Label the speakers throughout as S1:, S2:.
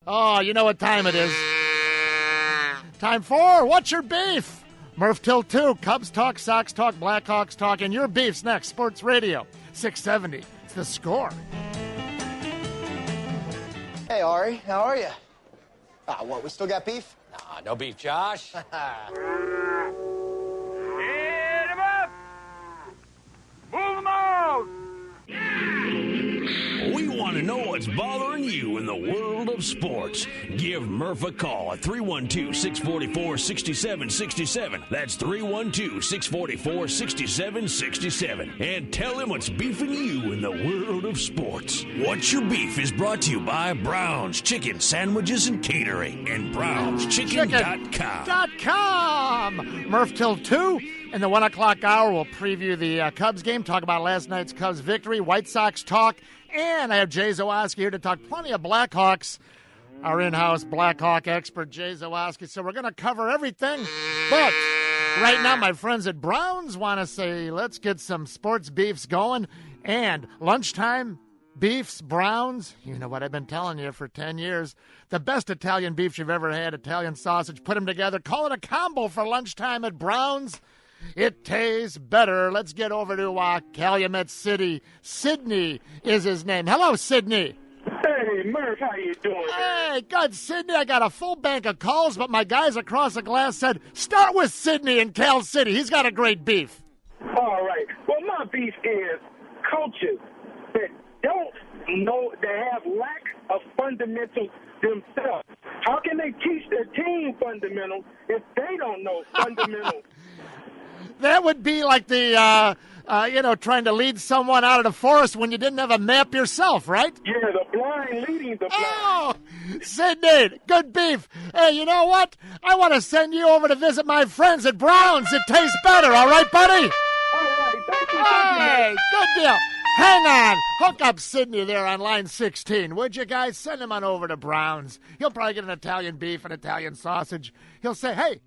S1: Oh, you know what time it is. Time for What's Your Beef? Murph till 2, Cubs talk, Sox talk, Blackhawks talk, and your beef's next. Sports Radio, 670. It's The Score.
S2: Hey, Ari, how are you? What, we still got beef?
S3: Nah, no beef, Josh.
S4: Hit him up! Move him out!
S5: We want to know what's bothering you in the world of sports. Give Murph a call at 312-644-6767. That's 312-644-6767. And tell him what's beefing you in the world of sports. What's Your Beef is brought to you by Brown's Chicken Sandwiches and Catering and BrownsChicken.com.
S1: Murph till 2. In the 1 o'clock hour, we'll preview the Cubs game, talk about last night's Cubs victory, White Sox talk, and I have Jay Zawaski here to talk plenty of Blackhawks. Our in-house Blackhawk expert, Jay Zawaski. So we're going to cover everything. But right now, my friends at Browns want to say, let's get some sports beefs going. And lunchtime beefs, Browns, you know what I've been telling you for 10 years. The best Italian beefs you've ever had, Italian sausage. Put them together. Call it a combo for lunchtime at Browns. It tastes better. Let's get over to Calumet City. Sydney is his name. Hello, Sydney.
S4: Hey, Murph, how you doing?
S1: Hey, good, Sydney. I got a full bank of calls, but my guys across the glass said, start with Sydney in Cal City. He's got a great beef.
S4: All right. Well, my beef is coaches that don't know, that have lack of fundamentals themselves. How can they teach their team fundamentals if they don't know fundamentals?
S1: That would be like the, trying to lead someone out of the forest when you didn't have a map yourself, right?
S4: Yeah, the blind leading the blind.
S1: Oh, Sydney, good beef. Hey, you know what? I want to send you over to visit my friends at Browns. It tastes better, all right, buddy?
S4: All right, thank you.
S1: Hey, good deal. Hang on. Hook up Sydney there on line 16, would you guys? Send him on over to Browns. He'll probably get an Italian beef and Italian sausage. He'll say, hey,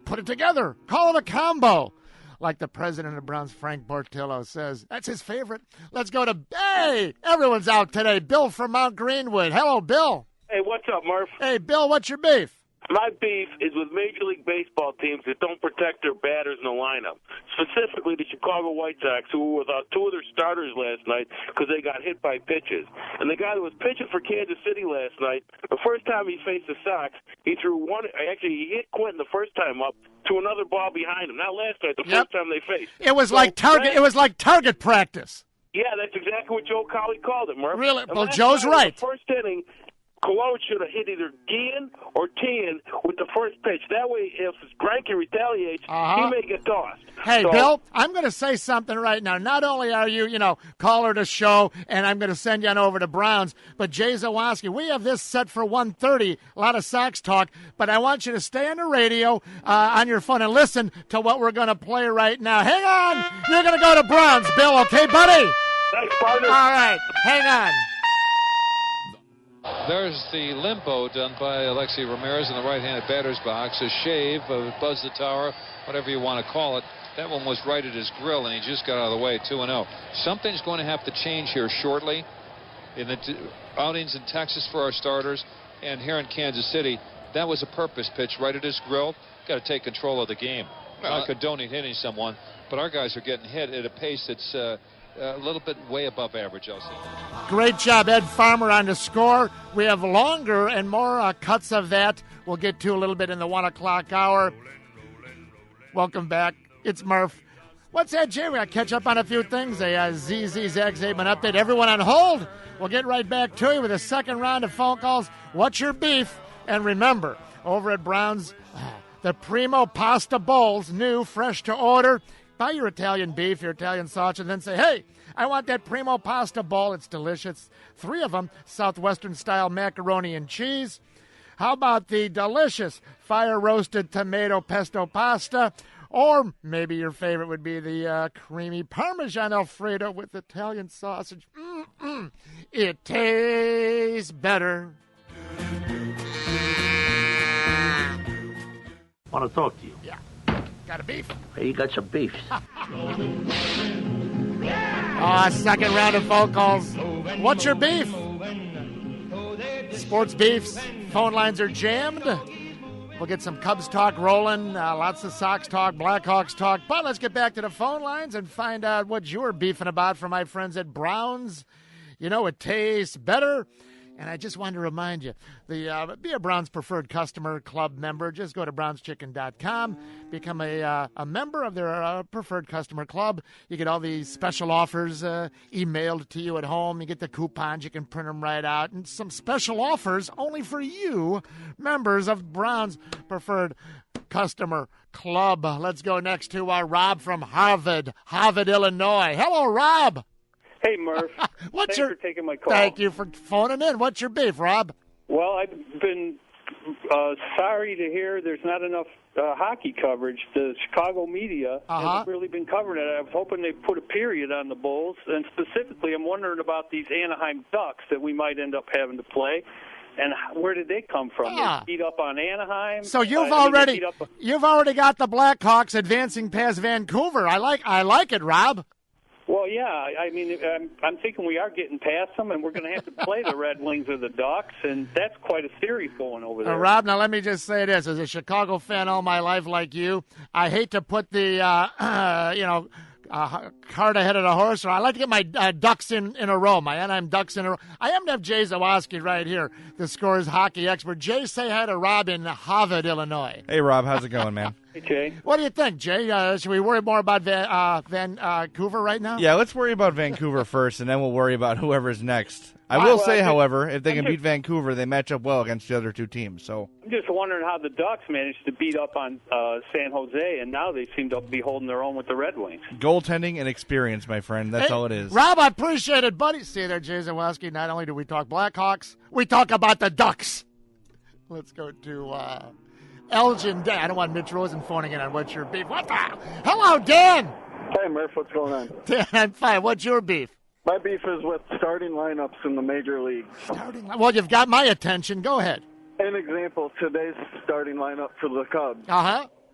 S1: put it together. Call it a combo. Like the president of Browns, Frank Portillo, says. That's his favorite. Let's go to, hey, everyone's out today. Bill from Mount Greenwood. Hello, Bill.
S6: Hey, what's up, Murph?
S1: Hey, Bill, what's your beef?
S6: My beef is with Major League Baseball teams that don't protect their batters in the lineup. Specifically, the Chicago White Sox, who were without two of their starters last night because they got hit by pitches. And the guy that was pitching for Kansas City last night, the first time he faced the Sox, he threw one. Actually, he hit Quentin the first time up to another ball behind him. Not last night, the first time they faced.
S1: It was like target. It was like target practice.
S6: Yeah, that's exactly what Joe Colley called it, Murph.
S1: Really?
S6: And
S1: well, Joe's right.
S6: The first inning, Cologne should have hit either Guillen or Tien with the first pitch. That way, if Greinke retaliates, he may get tossed.
S1: Hey, Bill, I'm going to say something right now. Not only are you, caller to show, and I'm going to send you on over to Browns, but Jay Zawaski, we have this set for 1:30, a lot of Sox talk, but I want you to stay on the radio on your phone and listen to what we're going to play right now. Hang on. You're going to go to Browns, Bill, okay, buddy?
S6: Thanks, partner.
S1: All right. Hang on.
S7: There's the limbo done by Alexi Ramirez in the right-handed batter's box. A shave of Buzz the Tower, whatever you want to call it. That one was right at his grill, and he just got out of the way, 2-0. Something's going to have to change here shortly in the outings in Texas for our starters and here in Kansas City. That was a purpose pitch right at his grill. Got to take control of the game. Not condoning hitting someone, but our guys are getting hit at a pace that's a little bit way above average, I'll say.
S1: Great job, Ed Farmer, on the score. We have longer and more cuts of that. We'll get to a little bit in the 1 o'clock hour. Welcome back. It's Murph. What's that, Jay? We got to catch up on a few things. A ZZ Zag Zabin update. Everyone on hold. We'll get right back to you with a second round of phone calls. What's your beef? And remember, over at Brown's, the Primo Pasta Bowls, new, fresh to order. Buy your Italian beef, your Italian sausage, and then say, hey, I want that Primo Pasta Bowl. It's delicious. 3 of them, Southwestern-style macaroni and cheese. How about the delicious fire-roasted tomato pesto pasta? Or maybe your favorite would be the creamy Parmesan Alfredo with Italian sausage. It tastes better.
S8: Want to talk to you?
S1: Yeah. Got a beef?
S8: Hey, you got some beef.
S1: Second round of phone calls. What's your beef? Sports Beefs. Phone lines are jammed. We'll get some Cubs talk rolling, lots of Sox talk, Blackhawks talk. But let's get back to the phone lines and find out what you're beefing about from my friends at Browns. You know, it tastes better. And I just wanted to remind you, be a Browns Preferred Customer Club member. Just go to brownschicken.com, become a member of their Preferred Customer Club. You get all these special offers emailed to you at home. You get the coupons. You can print them right out. And some special offers only for you, members of Browns Preferred Customer Club. Let's go next to Rob from Harvard, Illinois. Hello, Rob.
S3: Hey, Murph. Thanks for taking my call.
S1: Thank you for phoning in. What's your beef, Rob?
S3: Well, I've been sorry to hear there's not enough hockey coverage. The Chicago media hasn't really been covering it. I was hoping they'd put a period on the Bulls, and specifically I'm wondering about these Anaheim Ducks that we might end up having to play. And where did they come from? They beat up on Anaheim.
S1: So you've already got the Blackhawks advancing past Vancouver. I like it, Rob.
S3: Well, yeah. I mean, I'm thinking we are getting past them, and we're going to have to play the Red Wings or the Ducks, and that's quite a series going over there.
S1: Rob, now let me just say this. As a Chicago fan all my life like you, I hate to put the, cart ahead of the horse, or I like to get my ducks in a row, my Anaheim Ducks in a row. I happen to have Jay Zawoski right here, the Scores hockey expert. Jay, say hi to Rob in Harvard, Illinois.
S9: Hey, Rob. How's it going, man?
S3: Hey, Jay.
S1: What do you think, Jay? Should we worry more about Vancouver right now?
S9: Yeah, let's worry about Vancouver first, and then we'll worry about whoever's next. I will say, however, if they can beat Vancouver, they match up well against the other two teams. So
S3: I'm just wondering how the Ducks managed to beat up on San Jose, and now they seem to be holding their own with the Red Wings.
S9: Goaltending and experience, my friend. That's all it is.
S1: Rob, I appreciate it, buddy. See there, Jay Zawoski. Not only do we talk Blackhawks, we talk about the Ducks. Let's go to Elgin. Dan. I don't want Mitch Rosen phoning in on what's your beef. What the? Hello, Dan.
S10: Hey, Murph. What's going on?
S1: Dan, I'm fine. What's your beef?
S10: My beef is with starting lineups in the major leagues.
S1: Well, you've got my attention. Go ahead.
S10: An example, today's starting lineup for the Cubs.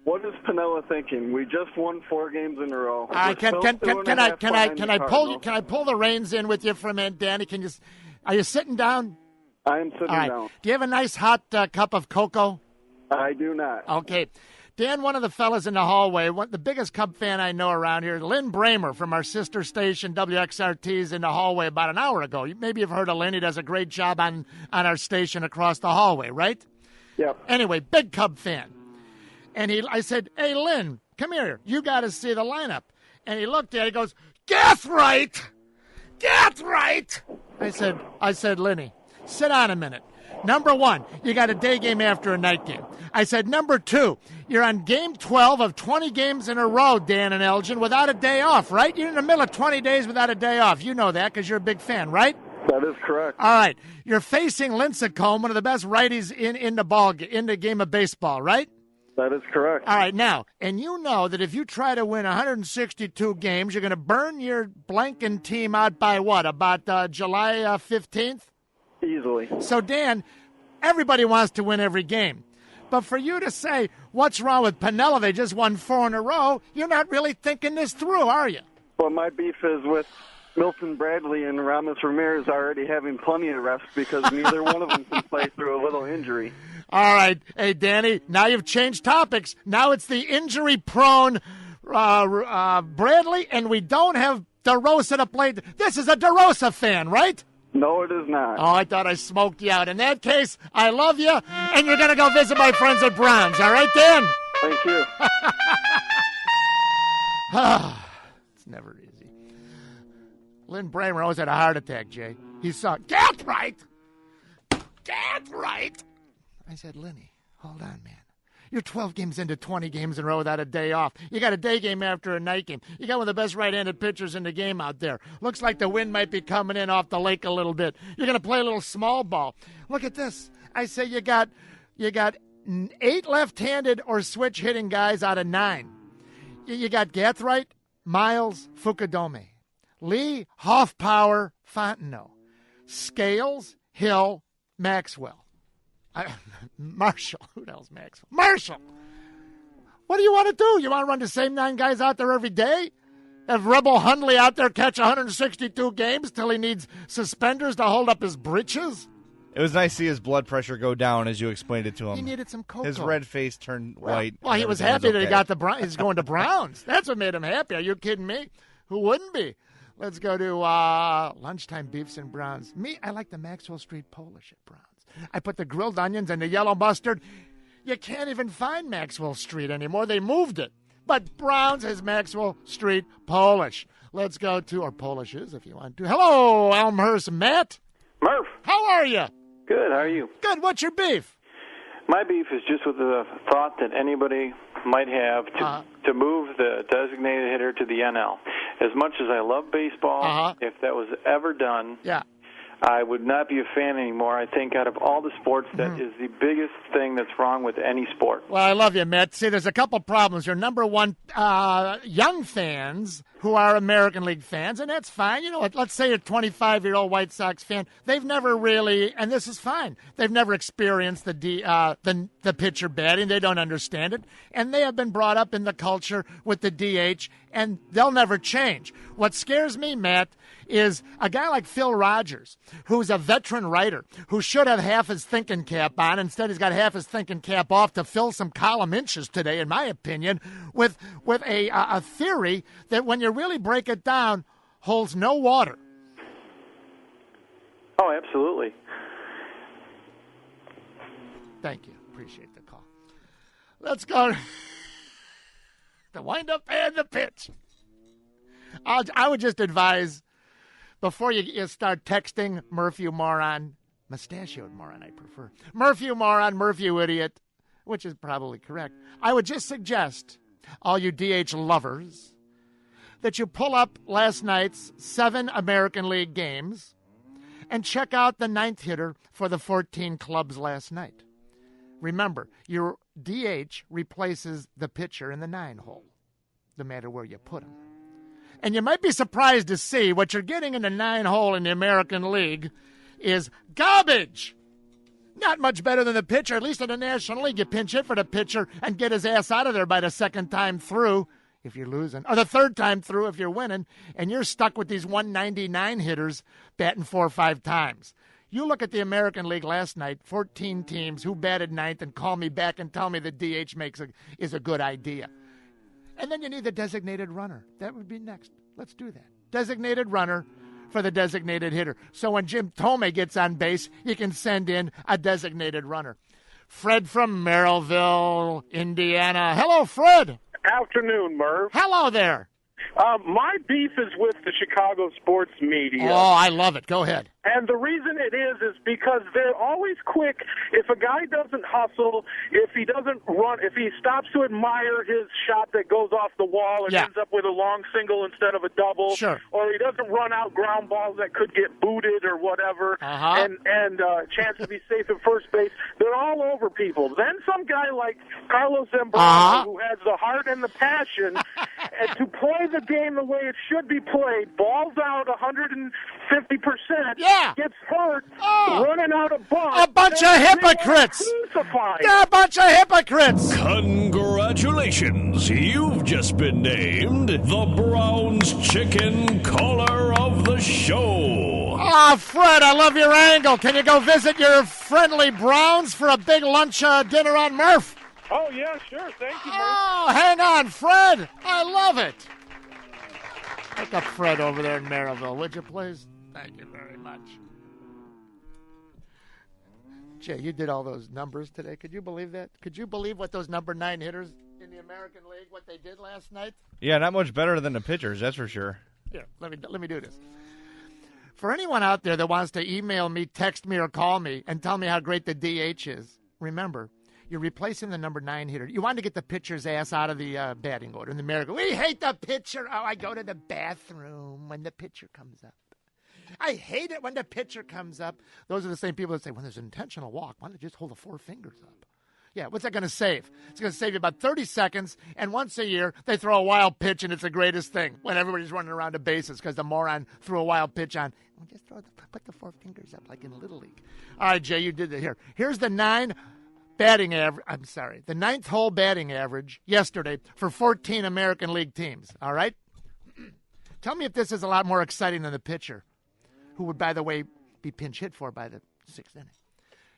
S10: What is Pinella thinking? We just won 4 games in a row.
S1: Can I pull the reins in with you for a minute, Danny? Are you sitting down?
S10: I am sitting down.
S1: Do you have a nice hot cup of cocoa?
S10: I do not.
S1: Okay. Dan, one of the fellas in the hallway, the biggest Cub fan I know around here, Lynn Bramer from our sister station, WXRT, is in the hallway about an hour ago. Maybe you've heard of Lynn. He does a great job on our station across the hallway, right?
S10: Yep.
S1: Anyway, big Cub fan. And I said, hey, Lynn, come here. You got to see the lineup. And he looked at it. He goes, Gathright! Gathright! I said, Lenny, sit down a minute. Number 1, you got a day game after a night game. I said, number 2, you're on game 12 of 20 games in a row, Dan and Elgin, without a day off, right? You're in the middle of 20 days without a day off. You know that because you're a big fan, right?
S10: That is correct.
S1: All right. You're facing Lincecum, one of the best righties in the game of baseball, right?
S10: That is correct.
S1: All right. Now, and you know that if you try to win 162 games, you're going to burn your blanking team out by what, about July 15th?
S10: Easily.
S1: So, Dan, everybody wants to win every game. But for you to say, what's wrong with Pinella? They just won 4 in a row. You're not really thinking this through, are you?
S10: Well, my beef is with Milton Bradley and Ramos Ramirez already having plenty of reps because neither one of them can play through a little injury.
S1: All right. Hey, Danny, now you've changed topics. Now it's the injury-prone Bradley, and we don't have DeRosa to play. This is a DeRosa fan, right?
S10: No, it is not.
S1: Oh, I thought I smoked you out. In that case, I love you, and you're going to go visit my friends at Browns. All right, Dan?
S10: Thank you.
S1: It's never easy. Lynn Bramer always had a heart attack, Jay. He saw, get right! Get right! I said, Lenny, hold on, man. You're 12 games into 20 games in a row without a day off. You got a day game after a night game. You got one of the best right-handed pitchers in the game out there. Looks like the wind might be coming in off the lake a little bit. You're going to play a little small ball. Look at this. I say you got 8 left-handed or switch hitting guys out of 9. You got Gathright, Miles, Fukudome, Lee, Hoffpower, Fontenot, Scales, Hill, Maxwell. Marshall. Who the hell's Maxwell? Marshall! What do you want to do? You want to run the same 9 guys out there every day? Have Rebel Hundley out there catch 162 games till he needs suspenders to hold up his britches?
S9: It was nice to see his blood pressure go down as you explained it to him.
S1: He needed some cocoa.
S9: His red face turned white.
S1: Well, he was happy that he got the Browns. He's going to Browns. That's what made him happy. Are you kidding me? Who wouldn't be? Let's go to lunchtime beefs and Browns. Me, I like the Maxwell Street Polish at Browns. I put the grilled onions and the yellow mustard. You can't even find Maxwell Street anymore. They moved it. But Browns has Maxwell Street Polish. Let's go to, or Polishes if you want to. Hello, Elmhurst Matt.
S11: Murph.
S1: How are you?
S11: Good. How are you?
S1: Good. What's your beef?
S11: My beef is just with the thought that anybody might have to move the designated hitter to the NL. As much as I love baseball, if that was ever done, I would not be a fan anymore. I think out of all the sports, that is the biggest thing that's wrong with any sport.
S1: Well, I love you, Matt. See, there's a couple problems. You're number one, young fans who are American League fans, and that's fine. You know, let's say you're a 25-year-old White Sox fan. They've never really, and this is fine, they've never experienced the pitcher batting. They don't understand it, and they have been brought up in the culture with the DH, and they'll never change. What scares me, Matt, is a guy like Phil Rogers, who's a veteran writer, who should have half his thinking cap on. Instead, he's got half his thinking cap off to fill some column inches today, in my opinion, with a theory that when you really break it down, holds no water.
S11: Oh, absolutely.
S1: Thank you. Appreciate the call. Let's go. The wind-up and the pitch. I would just advise, before you start texting, Murph, you moron, mustachioed moron, I prefer. Murph, you moron, Murph, you idiot, which is probably correct. I would just suggest, all you DH lovers, that you pull up last night's 7 American League games and check out the 9th hitter for the 14 clubs last night. Remember, your DH replaces the pitcher in the 9 hole, no matter where you put him. And you might be surprised to see what you're getting in the 9 hole in the American League is garbage. Not much better than the pitcher. At least in the National League, you pinch hit for the pitcher and get his ass out of there by the second time through if you're losing, or the third time through if you're winning, and you're stuck with these 199 hitters batting 4 or 5 times. You look at the American League last night, 14 teams who batted 9th, and call me back and tell me the DH is a good idea. And then you need the designated runner. That would be next. Let's do that. Designated runner for the designated hitter. So when Jim Thome gets on base, you can send in a designated runner. Fred from Merrillville, Indiana. Hello, Fred.
S4: Afternoon, Merv.
S1: Hello there.
S4: My beef is with the Chicago sports media.
S1: Oh, I love it. Go ahead.
S4: And the reason it is because they're always quick. If a guy doesn't hustle, if he doesn't run, if he stops to admire his shot that goes off the wall and ends up with a long single instead of a double, or he doesn't run out ground balls that could get booted or whatever, and chance to be safe at first base, they're all over people. Then some guy like Carlos Zambrano, who has the heart and the passion and to play the game the way it should be played, balls out 150%, gets hurt, running out of bunt.
S1: A bunch of hypocrites. Yeah, a bunch of hypocrites.
S5: Congratulations. You've just been named the Browns Chicken Caller of the Show.
S1: Fred, I love your angle. Can you go visit your friendly Browns for a big lunch dinner on Murph?
S4: Oh, yeah, sure. Thank you, Murph.
S1: Oh, hang on, Fred. I love it. Pick up Fred over there in Merrillville, would you please? Thank you very much. Jay, you did all those numbers today. Could you believe that? Could you believe what those number 9 hitters in the American League, what they did last night?
S9: Yeah, not much better than the pitchers, that's for sure.
S1: Here, let me do this. For anyone out there that wants to email me, text me, or call me and tell me how great the DH is, remember, you're replacing the number 9 hitter. You want to get the pitcher's ass out of the batting order in America. We hate the pitcher. Oh, I go to the bathroom when the pitcher comes up. I hate it when the pitcher comes up. Those are the same people that say, when there's an intentional walk, why don't you just hold the 4 fingers up? Yeah, what's that going to save? It's going to save you about 30 seconds, and once a year, they throw a wild pitch, and it's the greatest thing when everybody's running around the bases because the moron threw a wild pitch on. Well, just put the 4 fingers up like in Little League. All right, Jay, you did it here. Here's the 9 batting average. I'm sorry, the 9th hole batting average yesterday for 14 American League teams. All right? Tell me if this is a lot more exciting than the pitcher, who would, by the way, be pinch hit for by the 6th inning.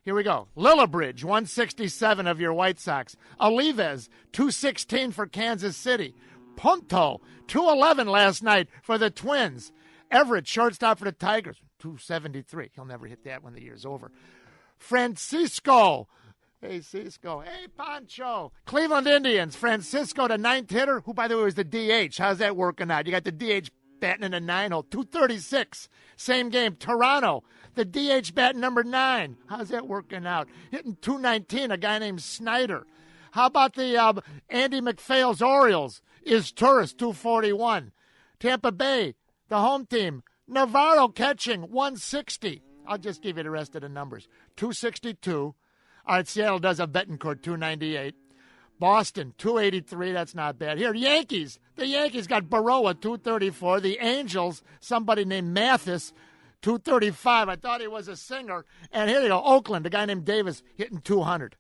S1: Here we go. Lillibridge, 167 of your White Sox. Olives, 216 for Kansas City. Punto, 211 last night for the Twins. Everett, shortstop for the Tigers, 273. He'll never hit that when the year's over. Francisco. Hey, Cisco. Hey, Pancho. Cleveland Indians. Francisco, the ninth hitter, who, by the way, was the DH. How's that working out? You got the DH batting in the 9-hole, 236. Same game. Toronto, the DH batting number 9. How's that working out? Hitting 219, a guy named Snyder. How about the Andy McPhail's Orioles? Is Tourist, 241. Tampa Bay, the home team. Navarro catching, 160. I'll just give you the rest of the numbers. 262. All right, Seattle does a Betancourt, 298. Boston, 283. That's not bad. Here, Yankees. The Yankees got Baroa, 234. The Angels, somebody named Mathis, 235. I thought he was a singer. And here you go, Oakland, a guy named Davis, hitting 200.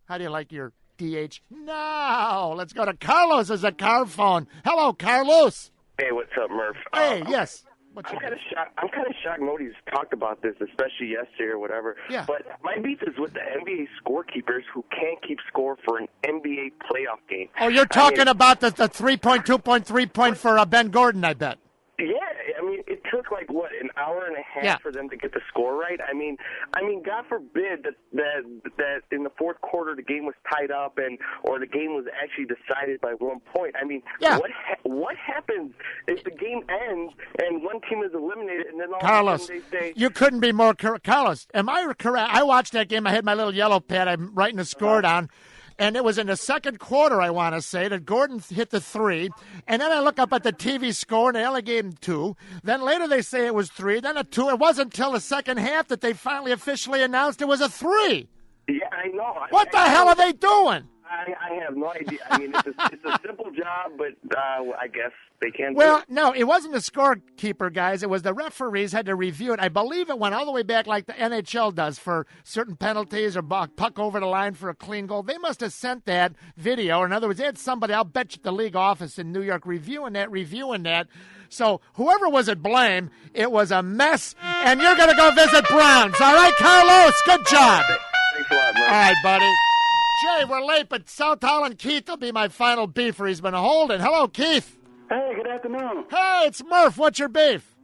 S1: How do you like your DH? No. Let's go to Carlos as a car phone. Hello, Carlos.
S12: Hey, what's up, Murph?
S1: Hey, yes.
S12: I'm kind of shocked nobody's talked about this, especially yesterday or whatever.
S1: Yeah.
S12: But my beef is with the NBA scorekeepers who can't keep score for an NBA playoff game.
S1: Oh, you're talking about the 3-point, 2-point, 3-point for Ben Gordon, I bet.
S12: Yeah, I mean, it took an hour and a half for them to get the score right. I mean, God forbid that in the fourth quarter the game was tied up or the game was actually decided by 1 point. I mean, what happens if the game ends and one team is eliminated and then all
S1: Carlos,
S12: of a sudden they say,
S1: you couldn't be more correct. Carlos, am I correct? I watched that game. I had my little yellow pad. I'm writing the score down. And it was in the second quarter, I want to say, that Gordon hit the 3. And then I look up at the TV score, and they only gave him 2. Then later they say it was 3, then a 2. It wasn't until the second half that they finally officially announced it was a 3.
S12: Yeah, I know.
S1: What the hell are they doing?
S12: I have no idea. I mean, it's a simple job, but I guess they can't do
S1: Well,
S12: it.
S1: no, it wasn't the scorekeeper, guys. It was the referees had to review it. I believe it went all the way back like the NHL does for certain penalties or puck over the line for a clean goal. They must have sent that video. In other words, they had somebody, I'll bet you, the league office in New York reviewing that. So whoever was at blame, it was a mess, and you're going to go visit Browns. All right, Carlos? Good job.
S12: Thanks a lot, man.
S1: All right, buddy. Jay, we're late, but South Holland Keith will be my final beefer. He's been holding. Hello, Keith.
S13: Hey, good afternoon.
S1: Hey, it's Murph. What's your beef?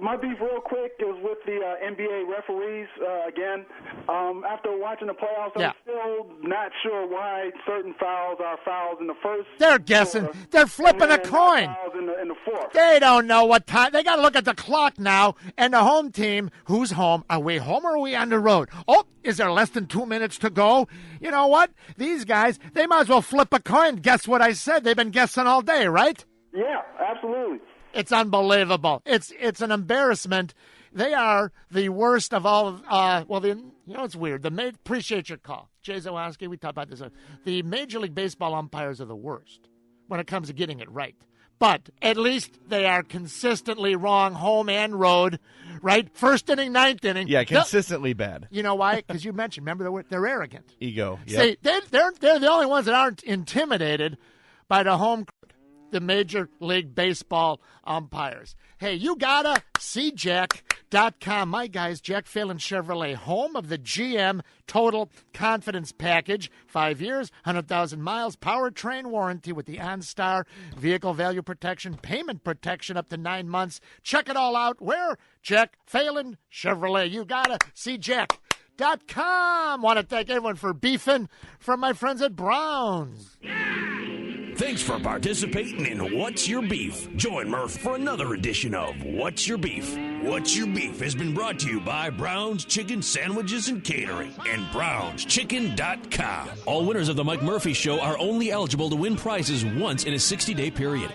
S13: My beef real quick is with the NBA referees again. After watching the playoffs, I'm still not sure why certain fouls are fouls in the first.
S1: They're guessing. They're flipping a coin.
S13: Fouls in the fourth.
S1: They don't know what time. They got to look at the clock now. And the home team, who's home? Are we home or are we on the road? Oh, is there less than 2 minutes to go? You know what? These guys, they might as well flip a coin. Guess what I said? They've been guessing all day, right?
S13: Yeah, absolutely.
S1: It's unbelievable. It's an embarrassment. They are the worst of all. It's weird. Appreciate your call. Jay Zawaski, we talked about this. The Major League Baseball umpires are the worst when it comes to getting it right. But at least they are consistently wrong, home and road, right? First inning, ninth inning.
S9: Yeah, consistently bad.
S1: You know why? Because you mentioned, remember, they're arrogant.
S9: Ego. Yep.
S1: See, they're the only ones that aren't intimidated by the the Major League Baseball umpires. Hey, you gotta see Jack.com. My guys, Jack Phelan Chevrolet, home of the GM Total Confidence Package. 5 years, 100,000 miles, powertrain warranty with the OnStar, vehicle value protection, payment protection up to 9 months. Check it all out. Where? Jack Phelan Chevrolet. You gotta see Jack.com. Want to thank everyone for beefing from my friends at Browns.
S5: Thanks for participating in What's Your Beef. Join Murph for another edition of What's Your Beef. What's Your Beef has been brought to you by Brown's Chicken Sandwiches and Catering and BrownsChicken.com.
S14: All winners of the Mike Murphy Show are only eligible to win prizes once in a 60-day period.